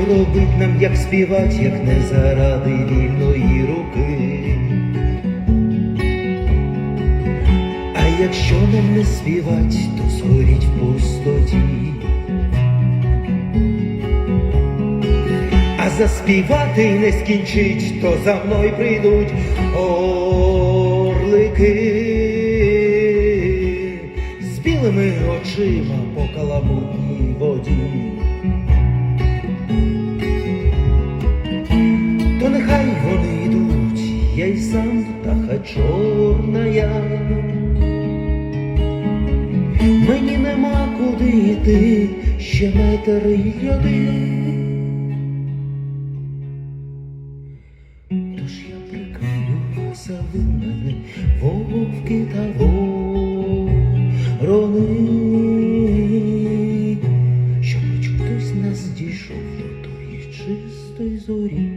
робить нам, як співать, як не заради вільної руки? А якщо нам не співать, то згоріть в пустоті. А заспівати й не скінчить, то за мною прийдуть орлики з білими очима по каламутній воді. То нехай вони йдуть, я й сам птаха чорна я. Мені нема куди йти, ще метр й один. Тож я прикрилюся в мене, вовки та ворони, щоб хоч хтось нас дійшов до тої чистої зорі.